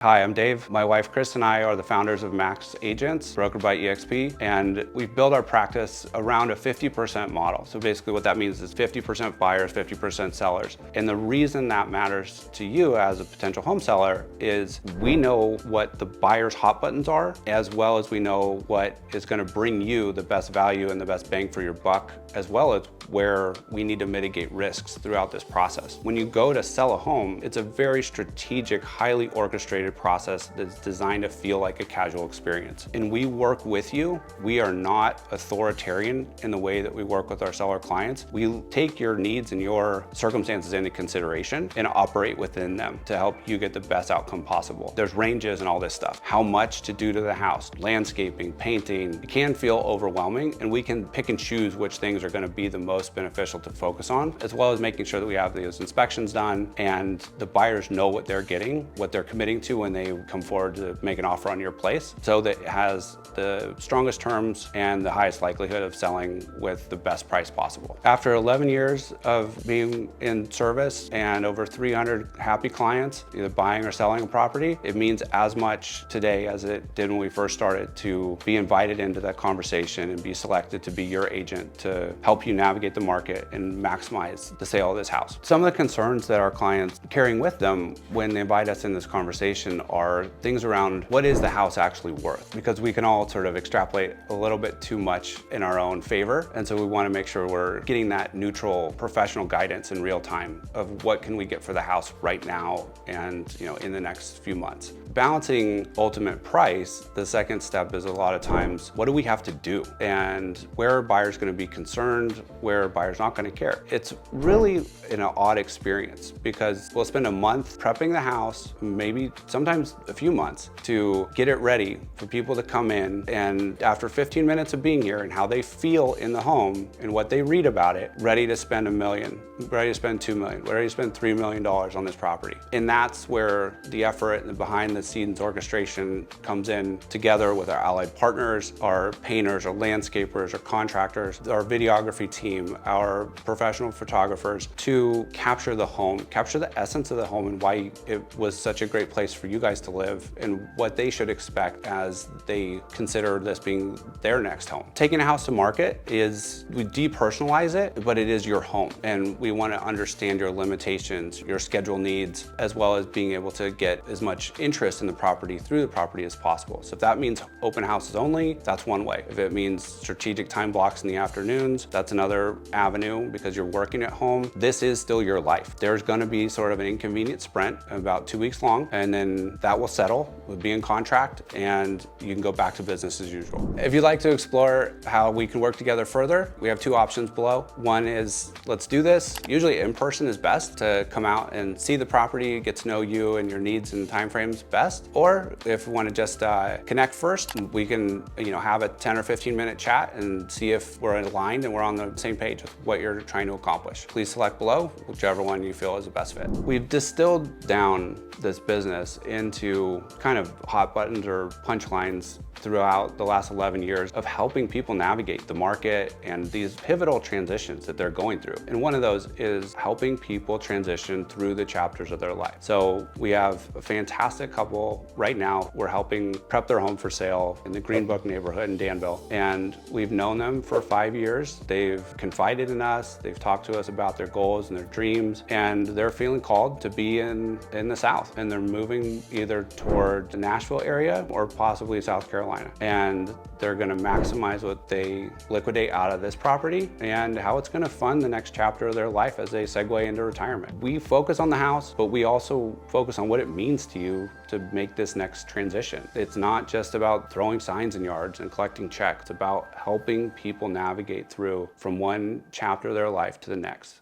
Hi, I'm Dave. My wife Chris and I are the founders of Max Agents, brokered by EXP, and we've built our practice around a 50% model. So basically what that means is 50% buyers, 50% sellers. And the reason that matters to you as a potential home seller is we know what the buyer's hot buttons are, as well as we know what is going to bring you the best value and the best bang for your buck, as well as where we need to mitigate risks throughout this process. When you go to sell a home, it's a very strategic, highly orchestrated process that's designed to feel like a casual experience. And we work with you. We are not authoritarian in the way that we work with our seller clients. We take your needs and your circumstances into consideration and operate within them to help you get the best outcome possible. There's ranges and all this stuff. How much to do to the house, landscaping, painting. It can feel overwhelming, and we can pick and choose which things are going to be the most beneficial to focus on, as well as making sure that we have those inspections done and the buyers know what they're getting, what they're committing to when they come forward to make an offer on your place, so that it has the strongest terms and the highest likelihood of selling with the best price possible. After 11 years of being in service and over 300 happy clients, either buying or selling a property, it means as much today as it did when we first started to be invited into that conversation and be selected to be your agent to help you navigate the market and maximize the sale of this house. Some of the concerns that our clients carrying with them when they invite us in this conversation are things around what is the house actually worth? Because we can all sort of extrapolate a little bit too much in our own favor. And so we want to make sure we're getting that neutral professional guidance in real time of what can we get for the house right now and in the next few months. Balancing ultimate price, the second step is a lot of times, what do we have to do? And where are buyers going to be concerned? Where are buyers not going to care? It's really an odd experience because we'll spend a month prepping the house, maybe sometimes a few months, to get it ready for people to come in. And after 15 minutes of being here and how they feel in the home and what they read about it, ready to spend $1 million, ready to spend $2 million, ready to spend $3 million on this property. And that's where the effort and the behind the scenes orchestration comes in, together with our allied partners, our painters, our landscapers, our contractors, our videography team, our professional photographers, to capture the home, capture the essence of the home and why it was such a great place for you guys to live and what they should expect as they consider this being their next home. Taking a house to market is, we depersonalize it, but it is your home. And we want to understand your limitations, your schedule needs, as well as being able to get as much interest in the property through the property as possible. So if that means open houses only, that's one way. If it means strategic time blocks in the afternoons, that's another avenue because you're working at home. This is still your life. There's going to be sort of an inconvenient sprint about 2 weeks long, and then that will settle, we'll be in contract, and you can go back to business as usual. If you'd like to explore how we can work together further, we have two options below. One is, let's do this. Usually in person is best, to come out and see the property, get to know you and your needs and timeframes best. Or if we want to just connect first, we can have a 10 or 15 minute chat and see if we're aligned and we're on the same page with what you're trying to accomplish. Please select below whichever one you feel is the best fit. We've distilled down this business into kind of hot buttons or punchlines throughout the last 11 years of helping people navigate the market and these pivotal transitions that they're going through. And one of those is helping people transition through the chapters of their life. So we have a fantastic couple right now. We're helping prep their home for sale in the Greenbrook neighborhood in Danville. And we've known them for 5 years. They've confided in us. They've talked to us about their goals and their dreams. And they're feeling called to be in the South. And they're moving either toward the Nashville area or possibly South Carolina. And they're going to maximize what they liquidate out of this property and how it's going to fund the next chapter of their life as they segue into retirement. We focus on the house, but we also focus on what it means to you to make this next transition. It's not just about throwing signs in yards and collecting checks. It's about helping people navigate through from one chapter of their life to the next.